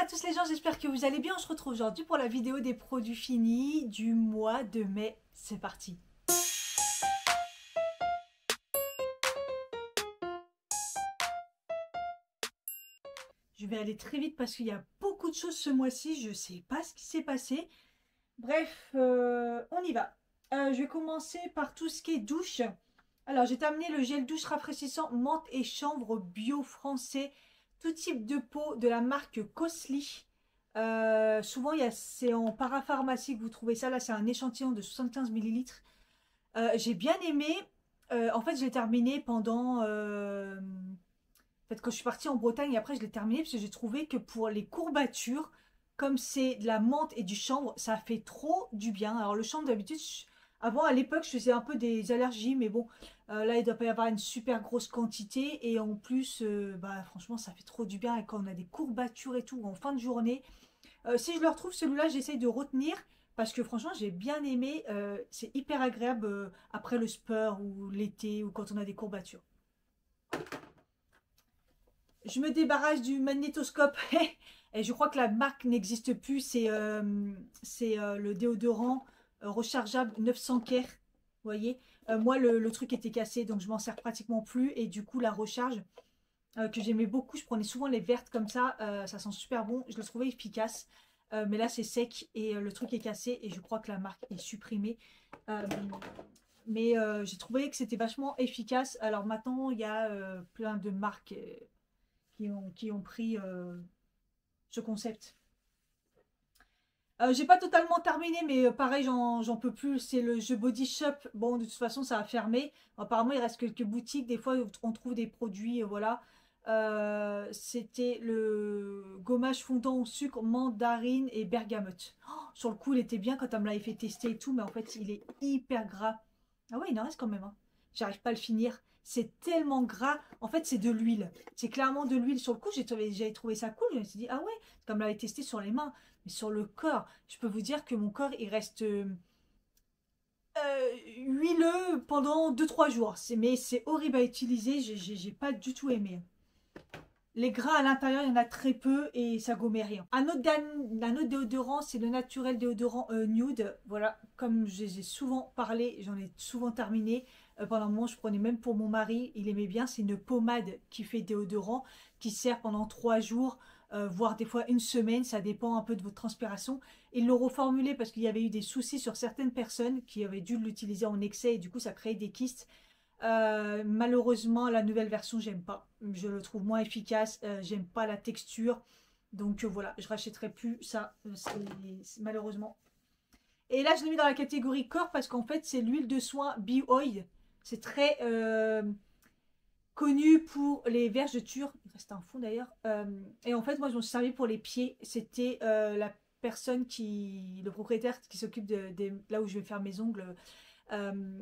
à tous les gens, j'espère que vous allez bien. On se retrouve aujourd'hui pour la vidéo des produits finis du mois de mai. C'est parti. Je vais aller très vite parce qu'il y a beaucoup de choses ce mois-ci. Je ne sais pas ce qui s'est passé. Bref, on y va. Je vais commencer par tout ce qui est douche. Alors, j'ai terminé le gel douche rafraîchissant menthe et chanvre bio français. Tout type de peau de la marque Cosly. Souvent, c'est en parapharmacie que vous trouvez ça. Là, c'est un échantillon de 75 millilitres. J'ai bien aimé. En fait, je l'ai terminé pendant... En fait, quand je suis partie en Bretagne, après, je l'ai terminé parce que j'ai trouvé que pour les courbatures, comme c'est de la menthe et du chanvre, ça fait trop du bien. Alors, le chanvre, d'habitude, avant, à l'époque, je faisais un peu des allergies, mais bon, là, il ne doit pas y avoir une super grosse quantité. Et en plus, bah, franchement, ça fait trop du bien. Et quand on a des courbatures et tout, en fin de journée, si je le retrouve, celui-là, j'essaye de retenir parce que franchement, j'ai bien aimé. C'est hyper agréable après le sport ou l'été ou quand on a des courbatures. Je me débarrasse du magnétoscope et je crois que la marque n'existe plus. C'est le déodorant rechargeable 900 Care. Vous voyez, moi, le truc était cassé, donc je m'en sers pratiquement plus. Et du coup, la recharge que j'aimais beaucoup, je prenais souvent les vertes comme ça sent super bon. Je le trouvais efficace. Mais là, c'est sec et le truc est cassé et je crois que la marque est supprimée. Euh, mais j'ai trouvé que c'était vachement efficace. Alors maintenant, il y a plein de marques qui ont pris ce concept. J'ai pas totalement terminé, mais pareil, j'en peux plus. C'est le jeu Body Shop. Bon, de toute façon, ça a fermé. Apparemment, il reste quelques boutiques. Des fois, on trouve des produits, voilà. C'était le gommage fondant au sucre, mandarine et bergamote. Oh, sur le coup, il était bien quand on me l'avait fait tester et tout, mais en fait, il est hyper gras. Ah ouais, il en reste quand même, hein. J'arrive pas à le finir. C'est tellement gras. En fait, c'est de l'huile. C'est clairement de l'huile. Sur le coup, j'avais trouvé ça cool. Je me suis dit, ah ouais, comme on l'avait testé sur les mains. Mais sur le corps, je peux vous dire que mon corps, il reste huileux pendant 2 3 jours. Mais c'est horrible à utiliser. J'ai pas du tout aimé. Les gras à l'intérieur, il y en a très peu et ça gommait rien. Un autre déodorant, c'est le naturel déodorant nude. Voilà, comme je les ai souvent parlé, j'en ai souvent terminé. Pendant un moment, je prenais même pour mon mari, il aimait bien. C'est une pommade qui fait déodorant, qui sert pendant 3 jours, voire des fois une semaine. Ça dépend un peu de votre transpiration. Ils l'ont reformulé parce qu'il y avait eu des soucis sur certaines personnes qui avaient dû l'utiliser en excès et du coup, ça créait des kystes. Malheureusement, la nouvelle version, j'aime pas. Je le trouve moins efficace. J'aime pas la texture. Donc voilà, je rachèterai plus ça. Malheureusement. Et là, je l'ai mis dans la catégorie corps parce qu'en fait, c'est l'huile de soin Bio-Oil. C'est très connu pour les vergetures. Il reste un fond d'ailleurs. Et en fait, moi, je m'en suis servi pour les pieds. C'était la personne le propriétaire qui s'occupe de là où je vais faire mes ongles. euh,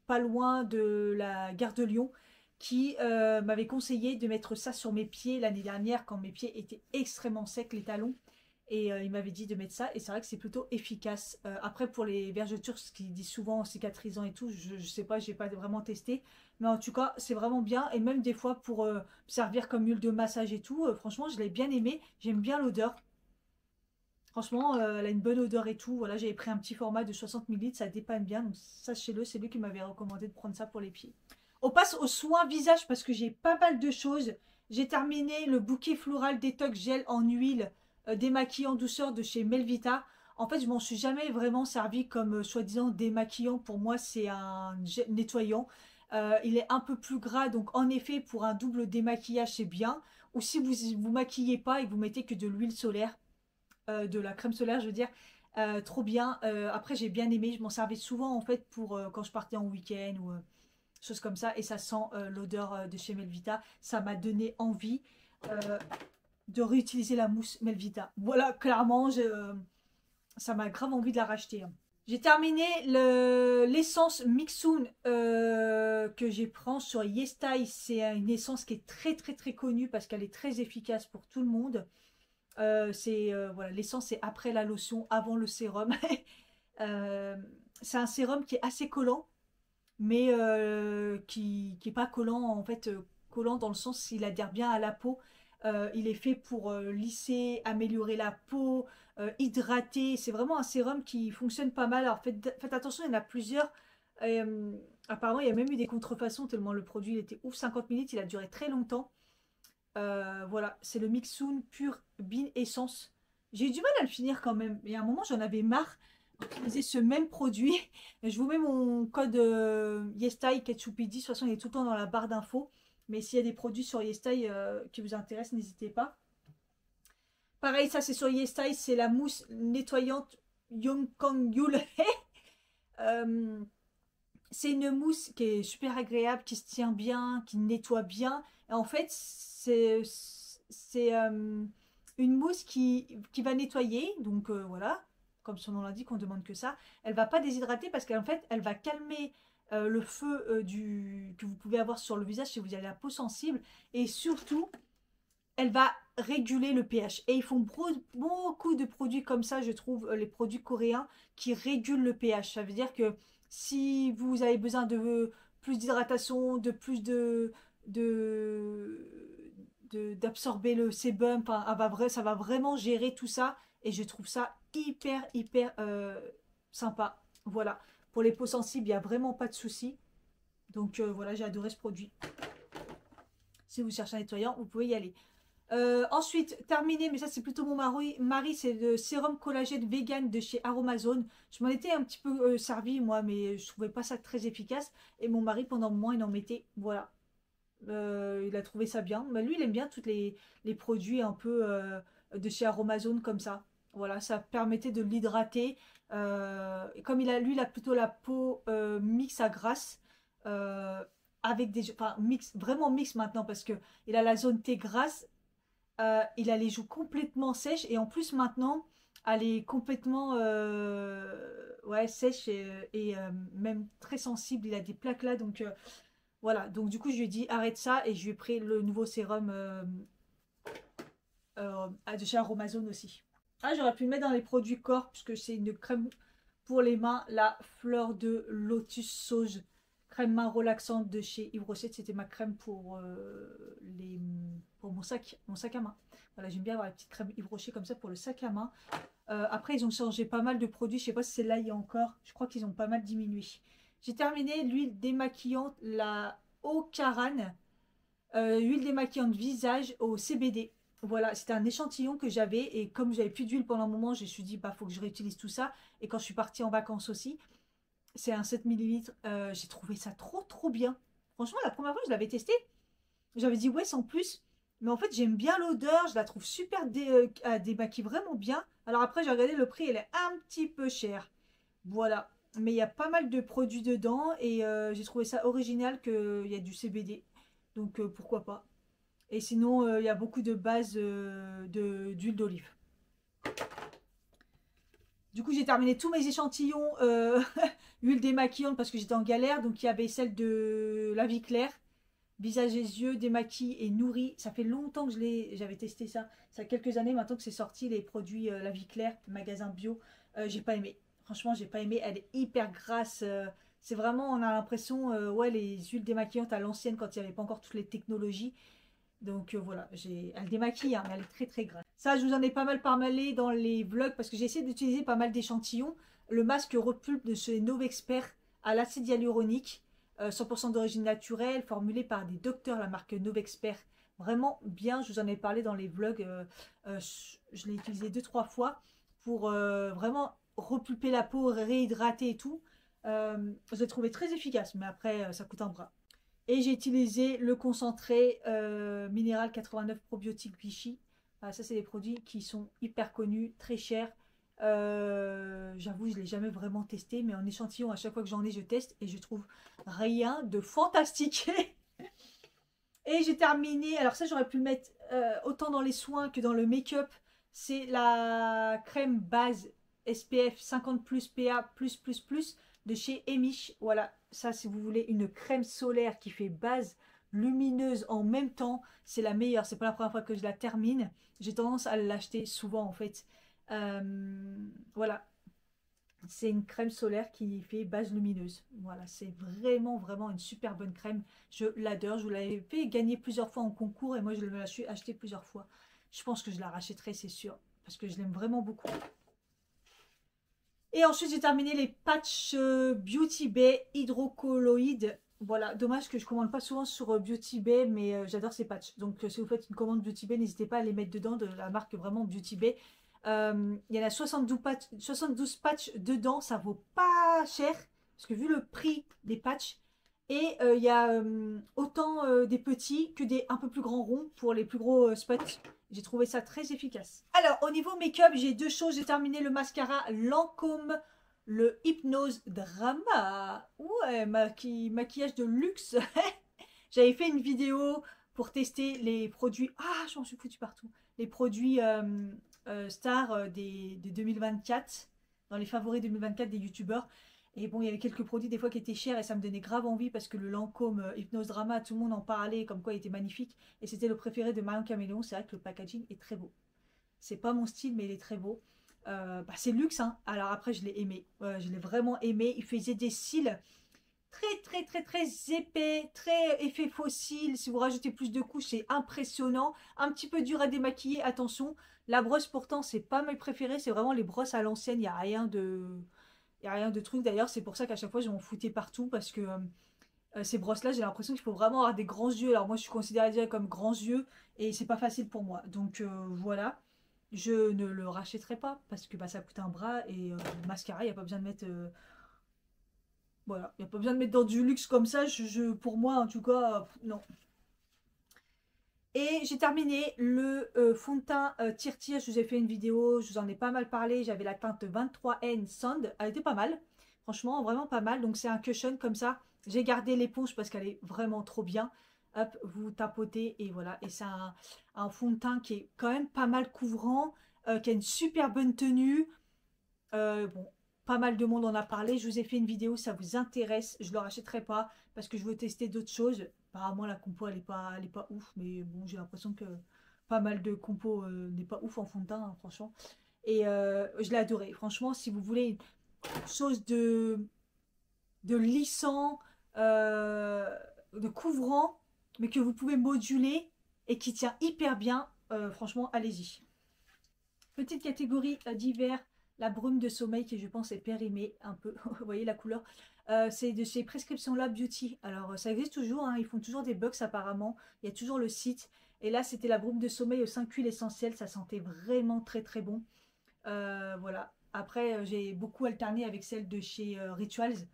Pas loin de la gare de Lyon, qui m'avait conseillé de mettre ça sur mes pieds l'année dernière quand mes pieds étaient extrêmement secs, les talons. Et il m'avait dit de mettre ça, et c'est vrai que c'est plutôt efficace. Après, pour les vergetures, ce qu'ils disent souvent cicatrisant et tout, je sais pas, j'ai pas vraiment testé. Mais en tout cas, c'est vraiment bien. Et même des fois pour servir comme huile de massage et tout, franchement, je l'ai bien aimé. J'aime bien l'odeur. Franchement, elle a une bonne odeur et tout. Voilà, j'avais pris un petit format de 60 millilitres, ça dépanne bien. Donc sachez-le, c'est lui qui m'avait recommandé de prendre ça pour les pieds. On passe aux soins visage parce que j'ai pas mal de choses. J'ai terminé le bouquet floral détox gel en huile démaquillant douceur de chez Melvita. En fait, je m'en suis jamais vraiment servi comme soi-disant démaquillant. Pour moi, c'est un gel nettoyant. Il est un peu plus gras, donc en effet, pour un double démaquillage, c'est bien. Ou si vous vous maquillez pas et que vous mettez que de l'huile solaire, de la crème solaire, je veux dire. Trop bien. Après, j'ai bien aimé. Je m'en servais souvent en fait pour quand je partais en week-end ou choses comme ça. Et ça sent l'odeur de chez Melvita. Ça m'a donné envie de réutiliser la mousse Melvita. Voilà, clairement, ça m'a grave envie de la racheter, hein. J'ai terminé l'essence Mixun que j'ai pris sur Yestai. C'est une essence qui est très très très connue parce qu'elle est très efficace pour tout le monde. Voilà, l'essence c'est après la lotion, avant le sérum. Euh, c'est un sérum qui est assez collant, mais qui est pas collant en fait, collant dans le sens s'il adhère bien à la peau. Il est fait pour lisser, améliorer la peau, hydrater. C'est vraiment un sérum qui fonctionne pas mal. Alors faites attention, il y en a plusieurs. Euh, Apparemment, il y a même eu des contrefaçons tellement le produit il était ouf. 50 ml, il a duré très longtemps. Voilà, c'est le Mixun Pure Bean Essence. J'ai eu du mal à le finir quand même. Et à un moment, j'en avais marre d'utiliser ce même produit. Je vous mets mon code YesTai Ketchupidi. De toute façon, il est tout le temps dans la barre d'infos. Mais s'il y a des produits sur YesTai qui vous intéressent, n'hésitez pas. Pareil, ça c'est sur YesTai, c'est la mousse nettoyante Yongkang Yul. Euh, c'est une mousse qui est super agréable, qui se tient bien, qui nettoie bien. Et en fait, c'est une mousse qui va nettoyer. Donc voilà, comme son nom l'indique, on demande que ça. Elle va pas déshydrater parce qu'en fait, elle va calmer le feu que vous pouvez avoir sur le visage si vous avez la peau sensible. Et surtout, elle va réguler le pH. Et ils font beaucoup de produits comme ça, je trouve, les produits coréens qui régulent le pH. Ça veut dire que si vous avez besoin de plus d'hydratation, de plus de d'absorber le sébum, enfin, ça va vraiment gérer tout ça. Et je trouve ça hyper sympa. Voilà. Pour les peaux sensibles, il n'y a vraiment pas de souci. Donc voilà, j'ai adoré ce produit. Si vous cherchez un nettoyant, vous pouvez y aller. Ensuite, terminé, mais ça c'est plutôt mon mari, c'est le sérum collagène vegan de chez Aromazone. Je m'en étais un petit peu servi moi, mais je trouvais pas ça très efficace. Et mon mari, pendant un moment, il en mettait. Voilà. Il a trouvé ça bien. Mais lui, il aime bien tous les produits un peu de chez Aromazone comme ça. Voilà, ça permettait de l'hydrater. Et comme lui, il a plutôt la peau mix à grasse. Avec des, enfin, mix, vraiment mix maintenant parce que il a la zone T grasse, il a les joues complètement sèches et en plus maintenant elle est complètement ouais, sèche et même très sensible. Il a des plaques là donc voilà. Donc du coup je lui ai dit arrête ça et je lui ai pris le nouveau sérum de chez Aromazone aussi. Ah, j'aurais pu le mettre dans les produits corps puisque c'est une crème pour les mains, la fleur de lotus sauge. Crème main relaxante de chez Yves Rocher. C'était ma crème pour mon sac à main. Voilà, j'aime bien avoir la petite crème Yves Rocher comme ça pour le sac à main. Après, ils ont changé pas mal de produits. Je sais pas si c'est là il y a encore. Je crois qu'ils ont pas mal diminué. J'ai terminé l'huile démaquillante, la Ocaran. Huile démaquillante visage au CBD. Voilà, c'était un échantillon que j'avais et comme j'avais plus d'huile pendant un moment, je me suis dit bah faut que je réutilise tout ça. Et quand je suis partie en vacances aussi, c'est un 7 millilitres. J'ai trouvé ça trop bien. Franchement, la première fois que je l'avais testé, j'avais dit ouais sans plus. Mais en fait, j'aime bien l'odeur, je la trouve super démaquille vraiment bien. Alors après, j'ai regardé le prix, elle est un petit peu chère. Voilà. Mais il y a pas mal de produits dedans et j'ai trouvé ça original qu'il y a du CBD. Donc pourquoi pas. Et sinon, il y a beaucoup de bases d'huile d'olive. Du coup, j'ai terminé tous mes échantillons huile démaquillante parce que j'étais en galère. Donc, il y avait celle de La Vie Claire, visage et yeux, démaquille et nourri. Ça fait longtemps que j'avais testé ça. Ça fait quelques années maintenant que c'est sorti, les produits La Vie Claire, magasin bio. J'ai pas aimé. Franchement, j'ai pas aimé. Elle est hyper grasse. C'est vraiment, on a l'impression, ouais, les huiles démaquillantes à l'ancienne quand il n'y avait pas encore toutes les technologies. Donc voilà, elle démaquille, hein, mais elle est très grasse. Ça, je vous en ai pas mal parlé dans les vlogs parce que j'ai essayé d'utiliser pas mal d'échantillons. Le masque Repulpe de chez Novexpert à l'acide hyaluronique, 100% d'origine naturelle, formulé par des docteurs, la marque Novexpert. Vraiment bien, je vous en ai parlé dans les vlogs. Je l'ai utilisé 2-3 fois pour vraiment repulper la peau, réhydrater et tout. Je l'ai trouvé très efficace, mais après, ça coûte un bras. Et j'ai utilisé le concentré minéral 89 probiotique Vichy. Voilà, ça, c'est des produits qui sont hyper connus, très chers. J'avoue, je ne l'ai jamais vraiment testé, mais en échantillon, à chaque fois que j'en ai, je teste et je trouve rien de fantastique. Et j'ai terminé, alors ça, j'aurais pu le mettre autant dans les soins que dans le make-up. C'est la crème base SPF 50 PA de chez Emish. Voilà, ça si vous voulez une crème solaire qui fait base lumineuse en même temps, c'est la meilleure. C'est pas la première fois que je la termine. J'ai tendance à l'acheter souvent en fait. Voilà. C'est une crème solaire qui fait base lumineuse. Voilà, c'est vraiment, vraiment une super bonne crème. Je l'adore. Je vous l'avais fait gagner plusieurs fois en concours et moi, je me la suis acheté plusieurs fois. Je pense que je la rachèterai, c'est sûr, parce que je l'aime vraiment beaucoup. Et ensuite, j'ai terminé les patchs Beauty Bay hydrocolloïdes. Voilà, dommage que je commande pas souvent sur Beauty Bay, mais j'adore ces patchs. Donc, si vous faites une commande Beauty Bay, n'hésitez pas à les mettre dedans de la marque vraiment Beauty Bay. Il y en a 72 patchs dedans, ça vaut pas cher, parce que vu le prix des patchs, et il y a autant des petits que des un peu plus grands ronds pour les plus gros spots. J'ai trouvé ça très efficace. Alors, au niveau make-up, j'ai deux choses. J'ai terminé le mascara Lancôme, le Hypnose Drama. Ouais, maquillage de luxe. J'avais fait une vidéo pour tester les produits. Ah, j'en suis foutu partout. Les produits stars de 2024, dans les favoris 2024 des youtubeurs. Et bon, il y avait quelques produits des fois qui étaient chers et ça me donnait grave envie parce que le Lancôme Hypnose Drama, tout le monde en parlait comme quoi il était magnifique. Et c'était le préféré de Marion Caméléon. C'est vrai que le packaging est très beau. C'est pas mon style, mais il est très beau. C'est luxe, hein. Alors après, je l'ai aimé. Je l'ai vraiment aimé. Il faisait des cils très, très, très, très épais, très effet fossile. Si vous rajoutez plus de couches, c'est impressionnant. Un petit peu dur à démaquiller. Attention, la brosse, pourtant, c'est pas mes préférés. C'est vraiment les brosses à l'ancienne. Il n'y a rien de... Il n'y a rien de truc. D'ailleurs, c'est pour ça qu'à chaque fois, je m'en foutais partout parce que ces brosses-là, j'ai l'impression qu'il faut vraiment avoir des grands yeux. Alors moi, je suis considérée déjà comme grands yeux et c'est pas facile pour moi. Donc voilà, je ne le rachèterai pas parce que bah, ça coûte un bras et le mascara, il n'y a pas besoin de mettre... voilà, il n'y a pas besoin de mettre dans du luxe comme ça. Pour moi, en tout cas, non. Et j'ai terminé le fond de teint Tire-Tire. Je vous ai fait une vidéo, je vous en ai pas mal parlé. J'avais la teinte 23N Sand. Elle était pas mal. Franchement, vraiment pas mal. Donc c'est un cushion comme ça. J'ai gardé l'éponge parce qu'elle est vraiment trop bien. Hop, vous tapotez et voilà. Et c'est un fond de teint qui est quand même pas mal couvrant, qui a une super bonne tenue. Bon, pas mal de monde en a parlé. Je vous ai fait une vidéo, ça vous intéresse. Je ne le rachèterai pas parce que je veux tester d'autres choses. Apparemment, la compo, elle est pas ouf. Mais bon, j'ai l'impression que pas mal de compos n'est pas ouf en fond de teint, hein, franchement. Et je l'ai adoré. Franchement, si vous voulez une chose de lissant, de couvrant, mais que vous pouvez moduler et qui tient hyper bien, franchement, allez-y. Petite catégorie d'hiver, la brume de sommeil qui je pense est périmée un peu. Vous voyez la couleur. C'est de chez Prescription Lab Beauty. Alors ça existe toujours, hein, ils font toujours des box apparemment. Il y a toujours le site. Et là c'était la brume de sommeil aux 5 huiles essentielles. Ça sentait vraiment très très bon. Voilà. Après j'ai beaucoup alterné avec celle de chez Rituals.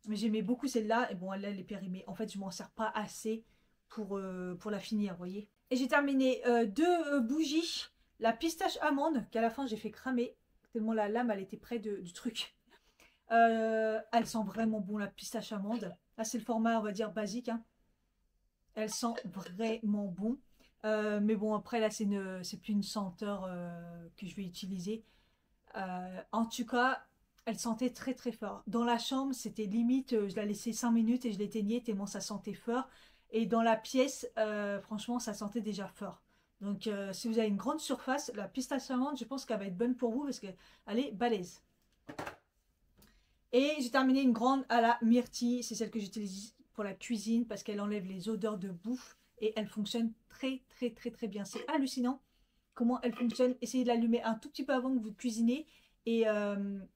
Mais j'aimais beaucoup celle-là. Et bon, elle est périmée. En fait je m'en sers pas assez pour la finir, vous voyez. Et j'ai terminé deux bougies. La pistache amande, qu'à la fin j'ai fait cramer, tellement la lame elle était près du truc. Elle sent vraiment bon la pistache amande. Là c'est le format on va dire basique, hein. Elle sent vraiment bon. Mais bon après là c'est plus une senteur que je vais utiliser. En tout cas, elle sentait très très fort. Dans la chambre c'était limite, je la laissais 5 minutes et je l'éteignais tellement ça sentait fort. Et dans la pièce, franchement ça sentait déjà fort. Donc si vous avez une grande surface, la pistache amande, je pense qu'elle va être bonne pour vous parce qu'elle est balèze. Et j'ai terminé une grande à la myrtille. C'est celle que j'utilise pour la cuisine parce qu'elle enlève les odeurs de bouffe et elle fonctionne très très très très bien. C'est hallucinant comment elle fonctionne. Essayez de l'allumer un tout petit peu avant que vous cuisinez. Et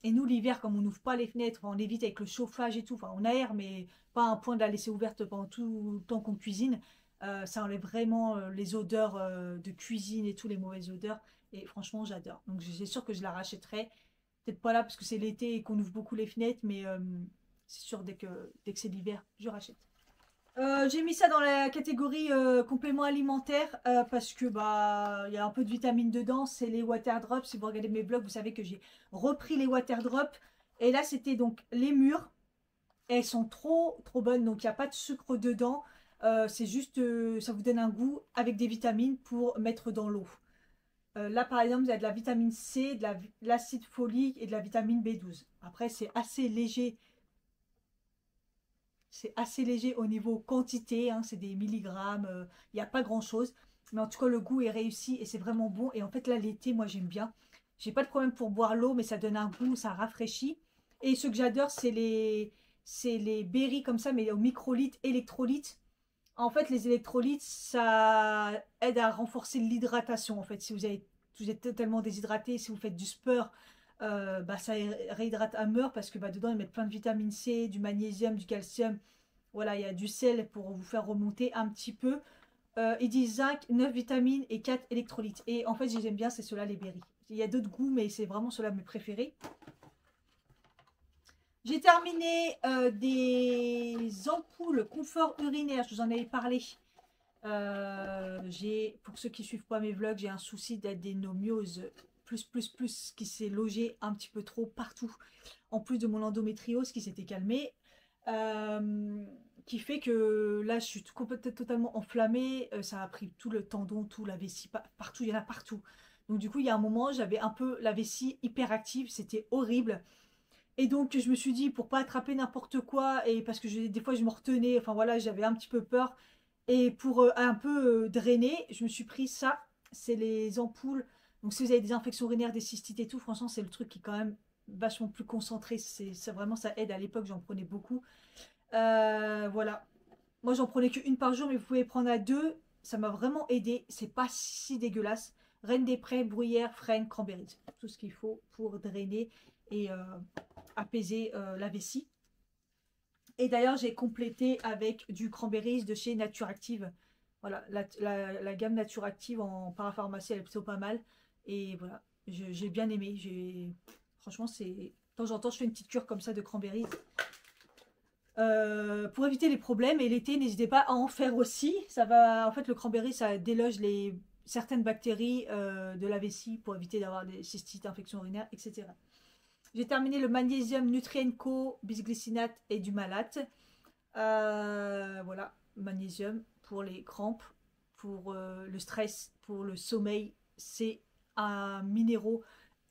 nous, l'hiver, comme on n'ouvre pas les fenêtres, on évite avec le chauffage et tout. Enfin, on aère, mais pas un point de la laisser ouverte pendant tout le temps qu'on cuisine. Ça enlève vraiment les odeurs de cuisine et tout, les mauvaises odeurs. Et franchement, j'adore. Donc, c'est sûr que je la rachèterai. Peut-être pas là parce que c'est l'été et qu'on ouvre beaucoup les fenêtres, mais c'est sûr, dès que c'est l'hiver, je rachète. J'ai mis ça dans la catégorie complément alimentaire parce que bah il y a un peu de vitamines dedans. C'est les water drops. Si vous regardez mes blogs, vous savez que j'ai repris les water drops. Et là, c'était donc les mûres. Elles sont trop trop bonnes, donc il n'y a pas de sucre dedans. C'est juste, ça vous donne un goût avec des vitamines pour mettre dans l'eau. Là, par exemple, il y a de la vitamine C, de l'acide folique et de la vitamine B12. Après, c'est assez léger. C'est assez léger au niveau quantité, hein, c'est des milligrammes, il n'y a pas grand chose. Mais en tout cas, le goût est réussi et c'est vraiment bon. Et en fait, là, l'été, moi, j'aime bien. J'ai pas de problème pour boire l'eau, mais ça donne un goût, ça rafraîchit. Et ce que j'adore, c'est les berries comme ça, mais au microlitres, électrolytes. En fait, les électrolytes, ça aide à renforcer l'hydratation. En fait, si vous êtes totalement déshydraté, si vous faites du sport, bah, ça réhydrate à mort parce que bah, dedans, ils mettent plein de vitamine C, du magnésium, du calcium. Voilà, il y a du sel pour vous faire remonter un petit peu. Ils disent zinc, 9 vitamines et 4 électrolytes. Et en fait, j'aime bien, c'est ceux-là, les berries. Il y a d'autres goûts, mais c'est vraiment ceux-là mes préférés. J'ai terminé des ampoules confort urinaire, je vous en avais parlé. Pour ceux qui suivent pas mes vlogs, j'ai un souci d'adénomiose plus qui s'est logé un petit peu trop partout. En plus de mon endométriose qui s'était calmée. Qui fait que là je suis complètement totalement enflammée, ça a pris tout le tendon, tout la vessie, partout, il y en a partout. Donc du coup il y a un moment j'avais un peu la vessie hyperactive, c'était horrible. Et donc je me suis dit pour pas attraper n'importe quoi et parce que des fois je me retenais, enfin voilà j'avais un petit peu peur. Et pour un peu drainer, je me suis pris ça, c'est les ampoules. Donc si vous avez des infections urinaires, des cystites et tout, franchement c'est le truc qui est quand même vachement plus concentré. Vraiment ça aide. À l'époque j'en prenais beaucoup. Voilà. Moi, j'en prenais qu'une par jour, mais vous pouvez prendre à deux. Ça m'a vraiment aidé. C'est pas si dégueulasse. Reine des Prés, bruyère, frêne, cranberries. Tout ce qu'il faut pour drainer et apaiser la vessie. Et d'ailleurs, j'ai complété avec du cranberries de chez Nature Active. Voilà, la gamme Nature Active en parapharmacie, elle est plutôt pas mal. Et voilà, j'ai bien aimé. Franchement, c'est... De temps en temps, je fais une petite cure comme ça de cranberries. Pour éviter les problèmes. Et l'été, n'hésitez pas à en faire aussi. Ça va, en fait, le cranberry, ça déloge certaines bactéries de la vessie pour éviter d'avoir des cystites, infections urinaires, etc. J'ai terminé le magnésium Nutrienco, bisglycinate et du malate. Voilà, magnésium pour les crampes, pour le stress, pour le sommeil. C'est un minéraux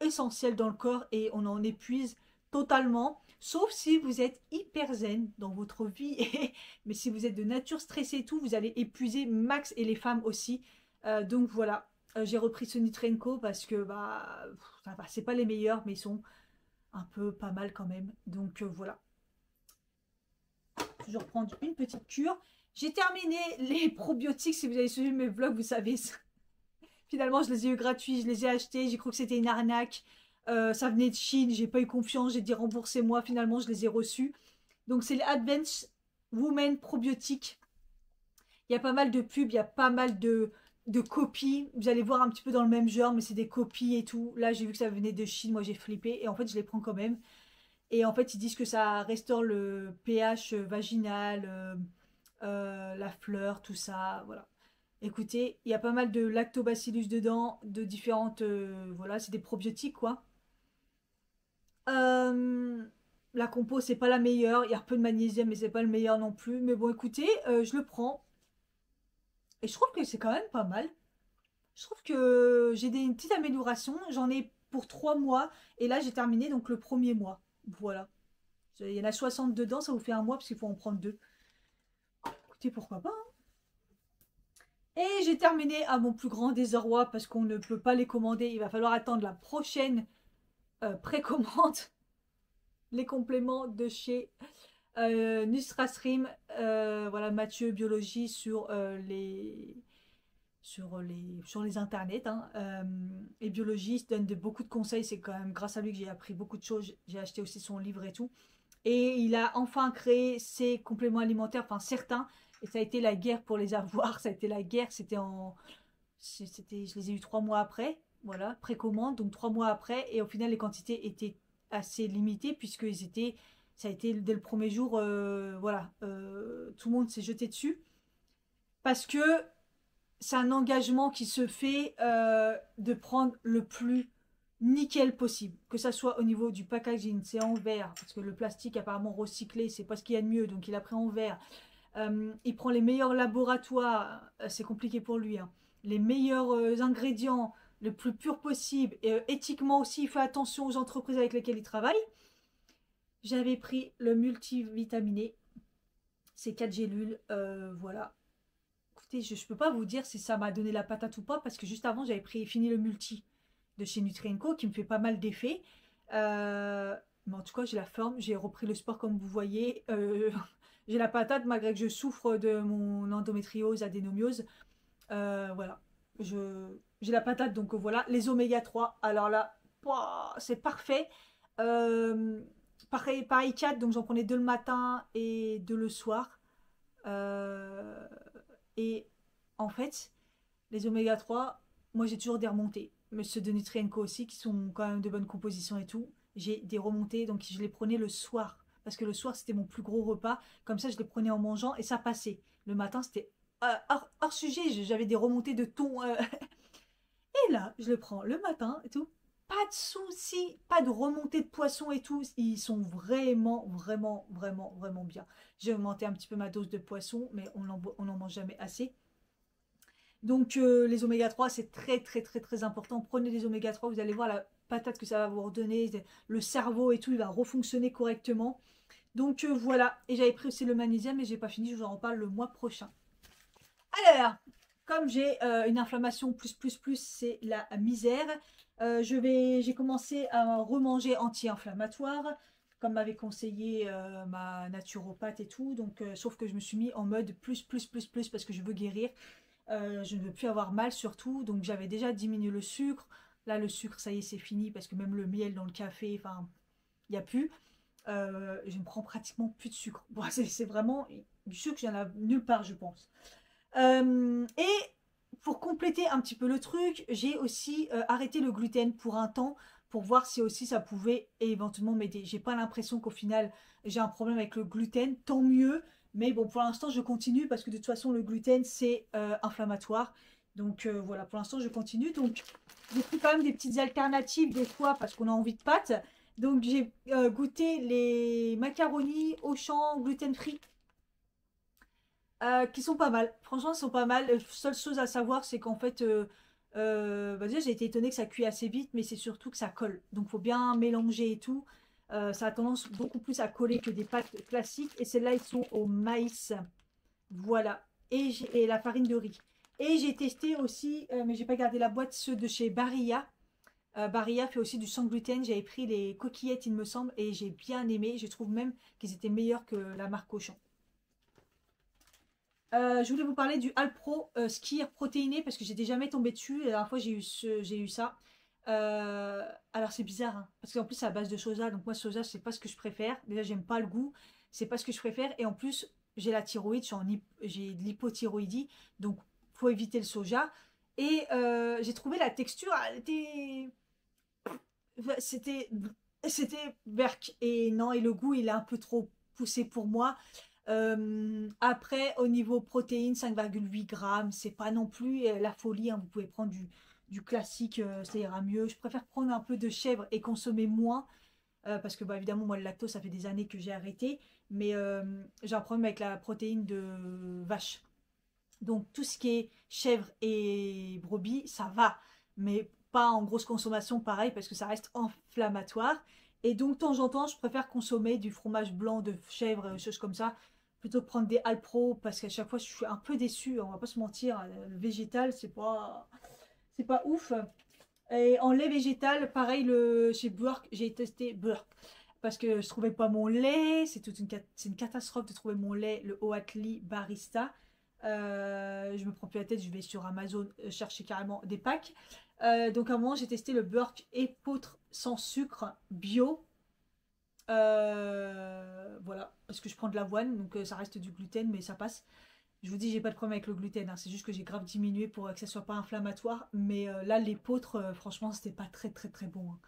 essentiel dans le corps et on en épuise totalement. Sauf si vous êtes hyper zen dans votre vie. Mais si vous êtes de nature stressée et tout, vous allez épuiser max et les femmes aussi. Donc voilà, j'ai repris ce Nutrenco parce que bah, c'est pas les meilleurs, mais ils sont un peu pas mal quand même. Donc voilà, toujours prendre une petite cure. J'ai terminé les probiotiques. Si vous avez suivi mes vlogs, vous savez ça. Finalement, je les ai eu gratuits, je les ai achetés. J'ai cru que c'était une arnaque. Ça venait de Chine, j'ai pas eu confiance. J'ai dit remboursez-moi. Finalement, je les ai reçus. Donc, c'est les Advanced Women Probiotiques. Il y a pas mal de pubs, il y a pas mal de copies. Vous allez voir un petit peu dans le même genre, mais c'est des copies et tout. Là, j'ai vu que ça venait de Chine. Moi, j'ai flippé. Et en fait, je les prends quand même. Et en fait, ils disent que ça restaure le pH vaginal, la fleur, tout ça. Voilà. Écoutez, il y a pas mal de lactobacillus dedans, de différentes. Voilà, c'est des probiotiques, quoi. Euh, la compo, c'est pas la meilleure. Il y a un peu de magnésium, mais c'est pas le meilleur non plus. Mais bon, écoutez, je le prends. Et je trouve que c'est quand même pas mal. Je trouve que j'ai une petite amélioration. J'en ai pour 3 mois. Et là, j'ai terminé donc le premier mois. Voilà. Il y en a 60 dedans, ça vous fait un mois parce qu'il faut en prendre deux. Écoutez, pourquoi pas, hein. Et j'ai terminé à mon plus grand désarroi parce qu'on ne peut pas les commander. Il va falloir attendre la prochaine précommande. Les compléments de chez Nustrasrim. Voilà, Mathieu Biologie sur les internets. Hein. Et Biologie donne beaucoup de conseils. C'est quand même grâce à lui que j'ai appris beaucoup de choses. J'ai acheté aussi son livre et tout. Et il a enfin créé ses compléments alimentaires, enfin certains. Et ça a été la guerre pour les avoir. Ça a été la guerre. Je les ai eu 3 mois après. Voilà, précommande. Donc 3 mois après. Et au final, les quantités étaient assez limitées puisque ça a été dès le premier jour. Voilà, tout le monde s'est jeté dessus parce que c'est un engagement qui se fait de prendre le plus nickel possible. Que ça soit au niveau du packaging, c'est en verre, parce que le plastique apparemment recyclé, c'est pas ce qu'il y a de mieux, donc il a pris en verre. Il prend les meilleurs laboratoires, c'est compliqué pour lui, hein. Les meilleurs ingrédients, le plus pur possible, et éthiquement aussi, il fait attention aux entreprises avec lesquelles il travaille. J'avais pris le multivitaminé, ces 4 gélules, voilà. Écoutez, je ne peux pas vous dire si ça m'a donné la patate ou pas, parce que juste avant, j'avais fini le multi. de chez Nutri&Co qui me fait pas mal d'effets. Mais en tout cas, j'ai la forme, j'ai repris le sport comme vous voyez. J'ai la patate malgré que je souffre de mon endométriose, adénomiose. Voilà, j'ai la patate, donc voilà. Les oméga 3, alors là, pouah, c'est parfait. Euh, pareil 4, donc j'en prenais 2 le matin et 2 le soir. Euh, et en fait, les oméga 3, moi j'ai toujours des remontées. Mais ceux de Nutrien-Co aussi, qui sont quand même de bonne composition et tout. J'ai des remontées, donc je les prenais le soir. Parce que le soir, c'était mon plus gros repas. Comme ça, je les prenais en mangeant et ça passait. Le matin, c'était hors sujet. J'avais des remontées de thon. Et là, je le prends le matin et tout. Pas de soucis, pas de remontée de poisson et tout. Ils sont vraiment, vraiment, vraiment, vraiment bien. J'ai augmenté un petit peu ma dose de poisson, mais on n'en mange jamais assez. Donc les oméga 3, c'est très très très très important. Prenez des oméga 3, vous allez voir la patate que ça va vous redonner, le cerveau et tout, il va refonctionner correctement. Donc voilà, et j'avais pris aussi le magnésium, mais j'ai pas fini, je vous en reparle le mois prochain. Alors, comme j'ai une inflammation c'est la misère. J'ai commencé à remanger anti-inflammatoire, comme m'avait conseillé ma naturopathe et tout. Donc, sauf que je me suis mis en mode plus parce que je veux guérir. Je ne veux plus avoir mal surtout. Donc, j'avais déjà diminué le sucre. Là, le sucre, ça y est, c'est fini parce que même le miel dans le café, enfin, il n'y a plus. Je ne prends pratiquement plus de sucre. Bon, c'est vraiment du sucre, il n'y en a nulle part, je pense. Et pour compléter un petit peu le truc, j'ai aussi arrêté le gluten pour un temps pour voir si aussi ça pouvait éventuellement m'aider. J'ai pas l'impression qu'au final j'ai un problème avec le gluten, tant mieux. Mais bon, pour l'instant je continue parce que de toute façon le gluten c'est inflammatoire. Donc voilà, pour l'instant je continue. Donc j'ai pris quand même des petites alternatives des fois parce qu'on a envie de pâtes. Donc j'ai goûté les macaronis Auchan gluten free qui sont pas mal. Franchement, ils sont pas mal. Seule chose à savoir, c'est qu'en fait, bah déjà, j'ai été étonnée que ça cuit assez vite, mais c'est surtout que ça colle. Donc, faut bien mélanger et tout. Ça a tendance beaucoup plus à coller que des pâtes classiques. Et celles-là, ils sont au maïs. Voilà. Et la farine de riz. Et j'ai testé aussi, mais j'ai pas gardé la boîte, ceux de chez Barilla. Barilla fait aussi du sans gluten. J'avais pris les coquillettes, il me semble, et j'ai bien aimé. Je trouve même qu'ils étaient meilleurs que la marque Auchan. Je voulais vous parler du Alpro Skier protéiné parce que j'étais jamais tombée dessus. La dernière fois, j'ai eu ça. Alors, c'est bizarre hein, parce qu'en plus, c'est à base de soja. Donc, moi, soja, c'est pas ce que je préfère. Déjà, j'aime pas le goût. C'est pas ce que je préfère. Et en plus, j'ai la thyroïde. J'ai de l'hypothyroïdie. Donc, faut éviter le soja. Et j'ai trouvé la texture, elle était. C'était. C'était berk. Et non, et le goût, il est un peu trop poussé pour moi. Après, au niveau protéines, 5,8 grammes, c'est pas non plus la folie, hein. Vous pouvez prendre du classique, ça ira mieux. Je préfère prendre un peu de chèvre et consommer moins, parce que bah, évidemment, moi, le lactose, ça fait des années que j'ai arrêté, mais j'ai un problème avec la protéine de vache. Donc, tout ce qui est chèvre et brebis, ça va, mais pas en grosse consommation, pareil, parce que ça reste inflammatoire. Et donc, de temps en temps, je préfère consommer du fromage blanc de chèvre, choses comme ça, plutôt que prendre des Alpro parce qu'à chaque fois je suis un peu déçue, on va pas se mentir, le végétal c'est pas ouf. Et en lait végétal, pareil chez Burke, j'ai testé Burke parce que je trouvais pas mon lait, c'est une catastrophe de trouver mon lait, le Oatly Barista. Je me prends plus la tête, je vais sur Amazon chercher carrément des packs. Donc à un moment j'ai testé le Burke épeautre sans sucre bio. Voilà, parce que je prends de l'avoine, donc ça reste du gluten, mais ça passe. Je vous dis, j'ai pas de problème avec le gluten, hein, c'est juste que j'ai grave diminué pour que ça soit pas inflammatoire. Mais là, l'épeautre, franchement, c'était pas très très très bon, hein.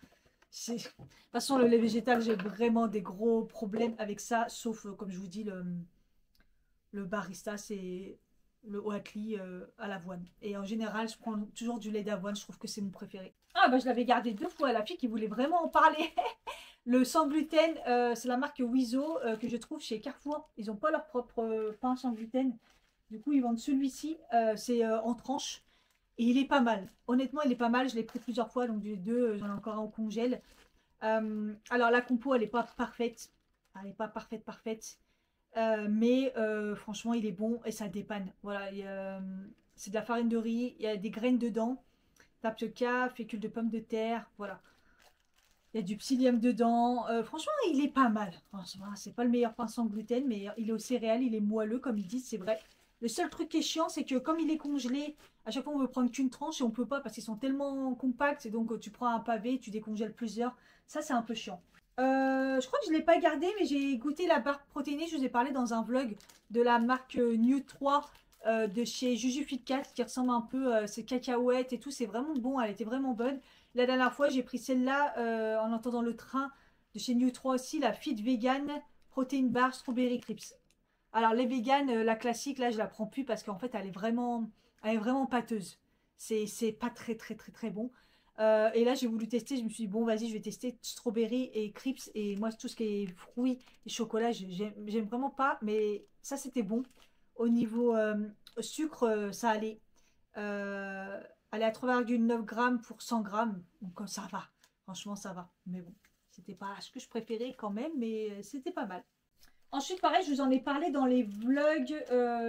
De toute façon, le lait végétal, j'ai vraiment des gros problèmes avec ça, sauf, comme je vous dis, le barista, c'est le Oatly à l'avoine. Et en général, je prends toujours du lait d'avoine, je trouve que c'est mon préféré. Ah, bah je l'avais gardé 2 fois, la fille qui voulait vraiment en parler. Le sans gluten, c'est la marque Wizo que je trouve chez Carrefour. Ils n'ont pas leur propre pain sans gluten. Du coup, ils vendent celui-ci. C'est en tranche. Et il est pas mal. Honnêtement, il est pas mal. Je l'ai pris plusieurs fois. Donc, du 2, j'en ai encore un au congèle. Alors, la compo, elle n'est pas parfaite. Elle n'est pas parfaite, parfaite. Mais franchement, il est bon et ça dépanne. Voilà, c'est de la farine de riz. Il y a des graines dedans. tapioca, fécule de pommes de terre, voilà. Il y a du psyllium dedans. Franchement, il est pas mal. Franchement, c'est pas le meilleur pain sans gluten, mais il est aux céréales, il est moelleux, comme ils disent, c'est vrai. Le seul truc qui est chiant, c'est que comme il est congelé, à chaque fois on veut prendre qu'une tranche et on peut pas parce qu'ils sont tellement compacts. Et donc tu prends un pavé, tu décongèles plusieurs. Ça, c'est un peu chiant. Je crois que je ne l'ai pas gardé, mais j'ai goûté la barre protéinée. Je vous ai parlé dans un vlog de la marque New 3 de chez Juju Fitcat qui ressemble un peu à ces cacahuètes et tout. C'est vraiment bon, elle était vraiment bonne. La dernière fois, j'ai pris celle-là en entendant le train de chez New 3 aussi, la Fit Vegan Protein Bar Strawberry Crisps. Alors les véganes, la classique, là je la prends plus parce qu'en fait elle est vraiment pâteuse. C'est pas très très très très bon. Et là j'ai voulu tester, je me suis dit bon vas-y je vais tester strawberry et crisps et moi tout ce qui est fruits et chocolat j'aime vraiment pas mais ça c'était bon. Au niveau sucre ça allait. Euh, Elle est à 3,9 grammes pour 100 grammes donc ça va. Franchement ça va. Mais bon c'était pas ce que je préférais quand même mais c'était pas mal. Ensuite, pareil, je vous en ai parlé dans les vlogs,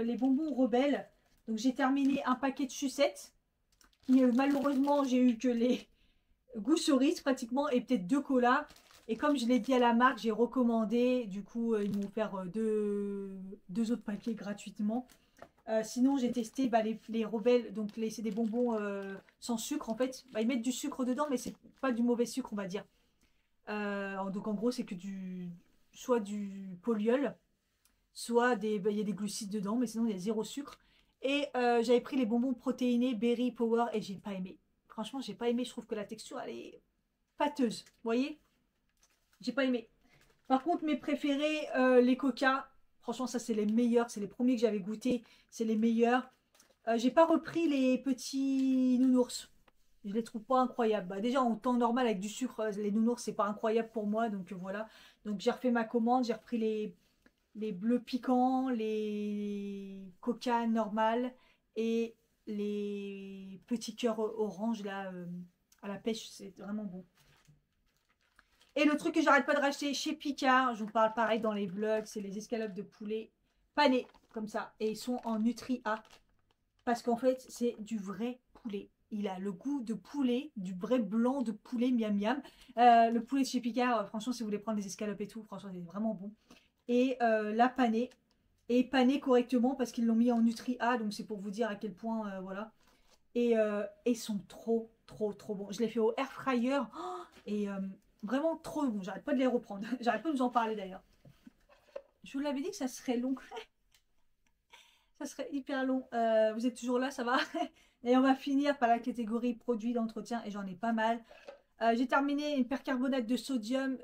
les bonbons rebelles. Donc, j'ai terminé un paquet de sucettes. Malheureusement, j'ai eu que les goûts cerises pratiquement et peut-être deux colas. Et comme je l'ai dit à la marque, j'ai recommandé. Du coup, ils m'ont offert deux autres paquets gratuitement. Sinon, j'ai testé bah, les rebelles. Donc, c'est des bonbons sans sucre en fait. Bah, ils mettent du sucre dedans, mais c'est pas du mauvais sucre, on va dire. Donc, en gros, c'est que soit du poliol soit il y a des glucides dedans, mais sinon il y a zéro sucre. Et j'avais pris les bonbons protéinés Berry Power et j'ai pas aimé. Franchement, j'ai pas aimé. Je trouve que la texture elle est pâteuse. Vous voyez, j'ai pas aimé. Par contre, mes préférés, les Coca. Franchement, ça c'est les meilleurs. C'est les premiers que j'avais goûtés. C'est les meilleurs. J'ai pas repris les petits nounours. Je les trouve pas incroyables. Bah, déjà en temps normal avec du sucre, les nounours c'est pas incroyable pour moi. Donc voilà. Donc j'ai refait ma commande. J'ai repris les bleus piquants, les coca normales et les petits cœurs orange là à la pêche, c'est vraiment bon. Et le truc que j'arrête pas de racheter chez Picard, je vous parle pareil dans les vlogs, c'est les escalopes de poulet panés comme ça et ils sont en Nutri-A parce qu'en fait c'est du vrai poulet. Il a le goût de poulet, du vrai blanc de poulet miam miam. Le poulet de chez Picard, franchement, si vous voulez prendre des escalopes et tout, franchement, c'est vraiment bon. Et la panée, et pané correctement parce qu'ils l'ont mis en Nutri-A, donc c'est pour vous dire à quel point, voilà. Et ils sont trop, trop, trop bons. Je l'ai fait au air fryer et vraiment trop bon. J'arrête pas de les reprendre. J'arrête pas de vous en parler d'ailleurs. Je vous l'avais dit que ça serait long. Ça serait hyper long. Vous êtes toujours là, ça va? Et on va finir par la catégorie produits d'entretien et j'en ai pas mal. J'ai terminé une percarbonate de sodium.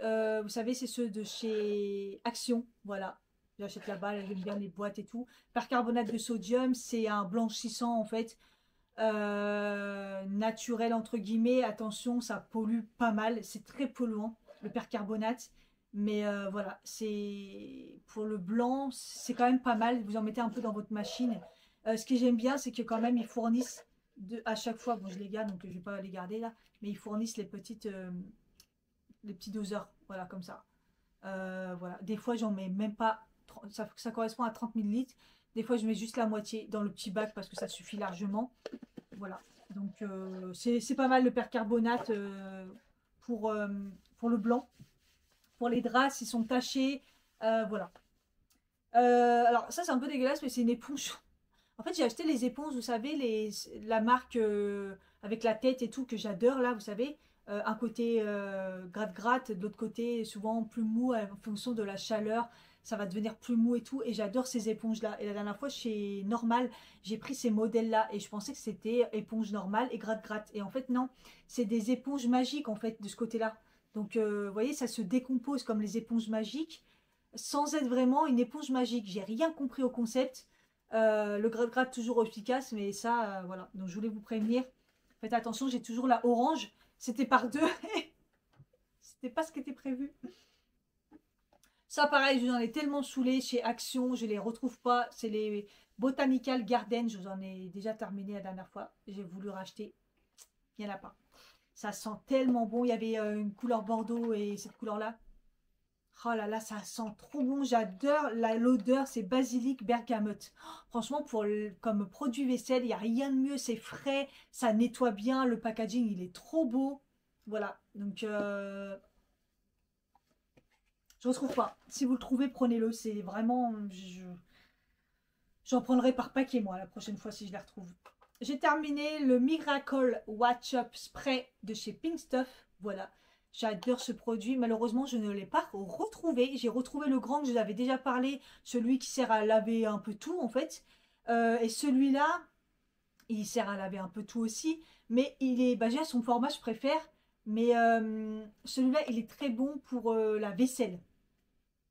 Vous savez, c'est ceux de chez Action. Voilà. J'achète là-bas, j'aime bien les boîtes et tout. Percarbonate de sodium, c'est un blanchissant en fait naturel entre guillemets. Attention, ça pollue pas mal. C'est très polluant, le percarbonate. Mais voilà, c'est pour le blanc, c'est quand même pas mal. Vous en mettez un peu dans votre machine. Ce que j'aime bien, c'est que quand même ils fournissent à chaque fois. Bon, je les garde, donc je vais pas les garder là, mais ils fournissent les petits doseurs, voilà comme ça. Voilà. Des fois, j'en mets même pas. Ça correspond à 30 millilitres. Des fois, je mets juste la moitié dans le petit bac parce que ça suffit largement. Voilà. Donc, c'est pas mal le percarbonate pour, euh, pour le blanc. Pour les draps, ils sont tachés. Voilà. Alors, ça, c'est un peu dégueulasse, mais c'est une éponge. En fait, j'ai acheté les éponges, vous savez, la marque avec la tête et tout, que j'adore, là, vous savez. Un côté gratte-gratte, de l'autre côté, souvent plus mou en fonction de la chaleur. Ça va devenir plus mou et tout. Et j'adore ces éponges-là. Et la dernière fois, chez Normal, j'ai pris ces modèles-là. Et je pensais que c'était éponge normale et gratte-gratte. Et en fait, non. C'est des éponges magiques, en fait, de ce côté-là. Donc, vous voyez, ça se décompose comme les éponges magiques, sans être vraiment une éponge magique. J'ai rien compris au concept. Le gratte-gratte toujours efficace, mais ça, voilà. Donc je voulais vous prévenir. Faites attention, j'ai toujours la orange. C'était par deux. C'était pas ce qui était prévu. Ça, pareil, je vous en ai tellement saoulé chez Action, je les retrouve pas. C'est les Botanical Garden. Je vous en ai déjà terminé la dernière fois. J'ai voulu racheter. Il n'y en a pas. Ça sent tellement bon. Il y avait une couleur bordeaux et cette couleur-là. Oh là là, ça sent trop bon. J'adore l'odeur, c'est basilic bergamote. Oh, franchement, comme produit vaisselle, il n'y a rien de mieux. C'est frais, ça nettoie bien. Le packaging, il est trop beau. Voilà. Donc, je ne retrouve pas. Si vous le trouvez, prenez-le. C'est vraiment... J'en prendrai par paquet, moi, la prochaine fois, si je les retrouve. J'ai terminé le Miracle Watch Up Spray de chez Pink Stuff. Voilà. J'adore ce produit. Malheureusement, je ne l'ai pas retrouvé. J'ai retrouvé le grand que je vous avais déjà parlé. Celui qui sert à laver un peu tout, en fait. Et celui-là, il sert à laver un peu tout aussi. Mais il est... Bah, déjà, son format, je préfère. Mais celui-là, il est très bon pour la vaisselle.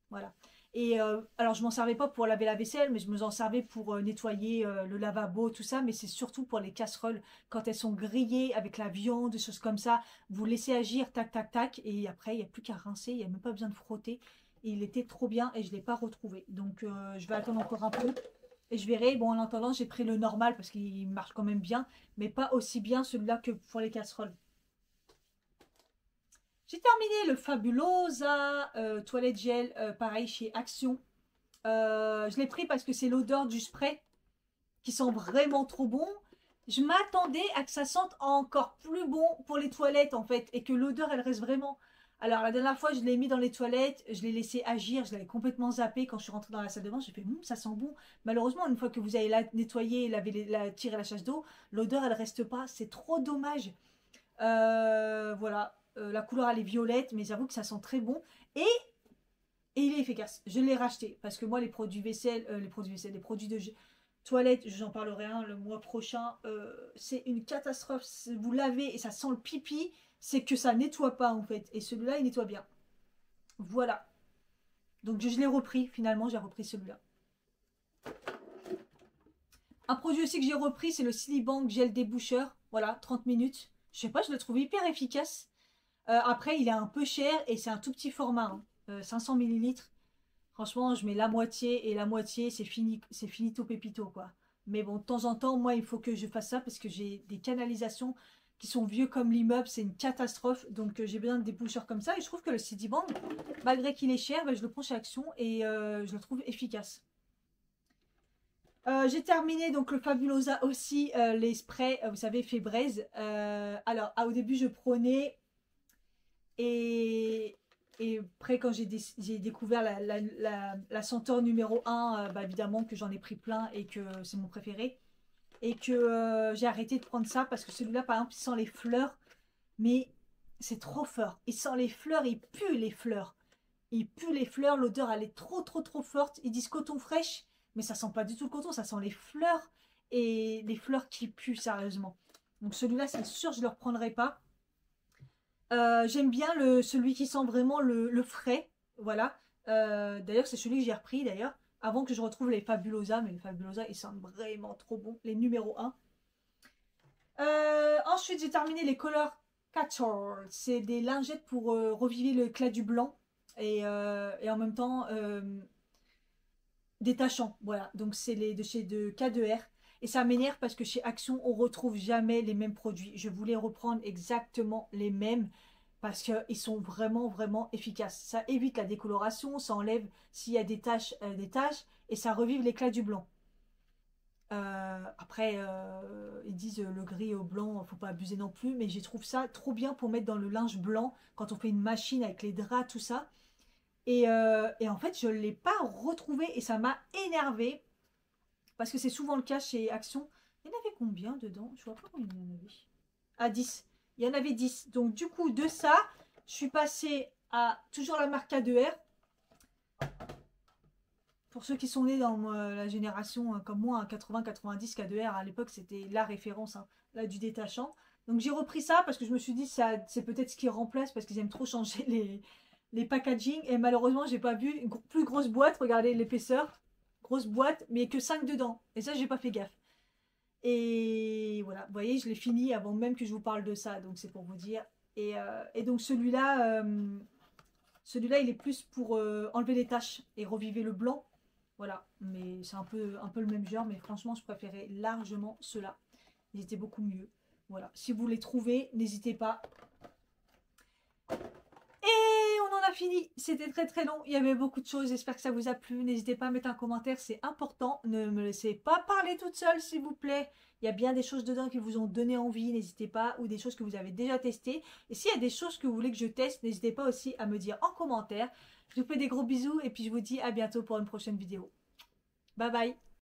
Voilà. Et alors, je m'en servais pas pour laver la vaisselle, mais je me en servais pour nettoyer le lavabo, tout ça. Mais c'est surtout pour les casseroles, quand elles sont grillées avec la viande, des choses comme ça. Vous laissez agir, tac, tac, tac. Et après, il n'y a plus qu'à rincer, il n'y a même pas besoin de frotter. Et il était trop bien et je ne l'ai pas retrouvé. Donc, je vais attendre encore un peu. Et je verrai. Bon, en attendant, j'ai pris le normal parce qu'il marche quand même bien, mais pas aussi bien celui-là que pour les casseroles. J'ai terminé le Fabulosa toilette gel, pareil chez Action. Je l'ai pris parce que c'est l'odeur du spray qui sent vraiment trop bon. Je m'attendais à que ça sente encore plus bon pour les toilettes en fait et que l'odeur elle reste vraiment. Alors la dernière fois je l'ai mis dans les toilettes, je l'ai laissé agir, je l'avais complètement zappé quand je suis rentrée dans la salle de bain, j'ai fait ça sent bon. Malheureusement une fois que vous avez nettoyé, tiré la chasse d'eau, l'odeur elle reste pas, c'est trop dommage. Voilà, la couleur elle est violette, mais j'avoue que ça sent très bon. Et, et il est efficace. Je l'ai racheté parce que moi, les produits vaisselle, les produits de toilette, j'en parlerai un le mois prochain. C'est une catastrophe. Si vous lavez et ça sent le pipi, c'est que ça nettoie pas en fait. Et celui-là, il nettoie bien. Voilà. Donc je l'ai repris. Finalement, j'ai repris celui-là. Un produit aussi que j'ai repris, c'est le Silibank gel déboucheur. Voilà, 30 minutes. Je sais pas, je le trouve hyper efficace. Après, il est un peu cher et c'est un tout petit format, hein. 500 millilitres. Franchement, je mets la moitié et la moitié, c'est fini, c'est finito pépito, quoi. Mais bon, de temps en temps, moi, il faut que je fasse ça parce que j'ai des canalisations qui sont vieux comme l'immeuble, c'est une catastrophe. Donc, j'ai besoin de déboucheurs comme ça. Et je trouve que le Citibank, malgré qu'il est cher, ben, je le prends chez Action et je le trouve efficace. J'ai terminé donc le Fabulosa aussi, les sprays, vous savez, Febreze. Alors, au début, je prenais et, et après, quand j'ai découvert la Centaure numéro 1, bah, évidemment que j'en ai pris plein et que c'est mon préféré. Et que j'ai arrêté de prendre ça parce que celui-là, par exemple, il sent les fleurs. Mais c'est trop fort. Il sent les fleurs, il pue les fleurs. Il pue les fleurs, l'odeur, elle est trop, trop, trop forte. Ils disent coton fraîche, mais ça sent pas du tout le coton, ça sent les fleurs. Et les fleurs qui puent, sérieusement. Donc celui-là, c'est sûr, je ne le reprendrai pas. J'aime bien celui qui sent vraiment le frais. Voilà. D'ailleurs, c'est celui que j'ai repris d'ailleurs. Avant que je retrouve les Fabulosa. Mais les Fabulosa, ils sentent vraiment trop bons. Les numéro 1. Ensuite, j'ai terminé les Color Catcher. C'est des lingettes pour reviver l'éclat du blanc. Et en même temps, détachant. Voilà. Donc, c'est les de chez K2R. Et ça m'énerve parce que chez Action, on retrouve jamais les mêmes produits. Je voulais reprendre exactement les mêmes parce qu'ils sont vraiment, vraiment efficaces. Ça évite la décoloration, ça enlève s'il y a des taches, et ça revive l'éclat du blanc. Après, ils disent le gris au blanc, faut pas abuser non plus, mais je trouve ça trop bien pour mettre dans le linge blanc quand on fait une machine avec les draps, tout ça. Et en fait, je ne l'ai pas retrouvé et ça m'a énervé parce que c'est souvent le cas chez Action. Il y en avait combien dedans? Je vois pas combien il y en avait. Ah, 10. Il y en avait 10. Donc, du coup, de ça, je suis passée à toujours la marque K2R. Pour ceux qui sont nés dans la génération comme moi, 80-90, K2R, à l'époque, c'était la référence, hein, là, du détachant. Donc, j'ai repris ça parce que je me suis dit, c'est peut-être ce qui remplace parce qu'ils aiment trop changer les packaging. Et malheureusement, j'ai pas vu une plus grosse boîte. Regardez l'épaisseur. Grosse boîte, mais que 5 dedans. Et ça, j'ai pas fait gaffe. Et voilà, vous voyez, je l'ai fini avant même que je vous parle de ça, donc c'est pour vous dire. Et donc celui-là, il est plus pour enlever les taches et reviver le blanc. Voilà, mais c'est un peu le même genre, mais franchement, je préférais largement ceux-là. Ils étaient beaucoup mieux. Voilà, si vous les trouvez, n'hésitez pas. Et on en a fini. C'était très très long. Il y avait beaucoup de choses. J'espère que ça vous a plu. N'hésitez pas à mettre un commentaire, c'est important. Ne me laissez pas parler toute seule, s'il vous plaît. Il y a bien des choses dedans qui vous ont donné envie, n'hésitez pas. Ou des choses que vous avez déjà testées. Et s'il y a des choses que vous voulez que je teste, n'hésitez pas aussi à me dire en commentaire. Je vous fais des gros bisous et puis je vous dis à bientôt pour une prochaine vidéo. Bye bye.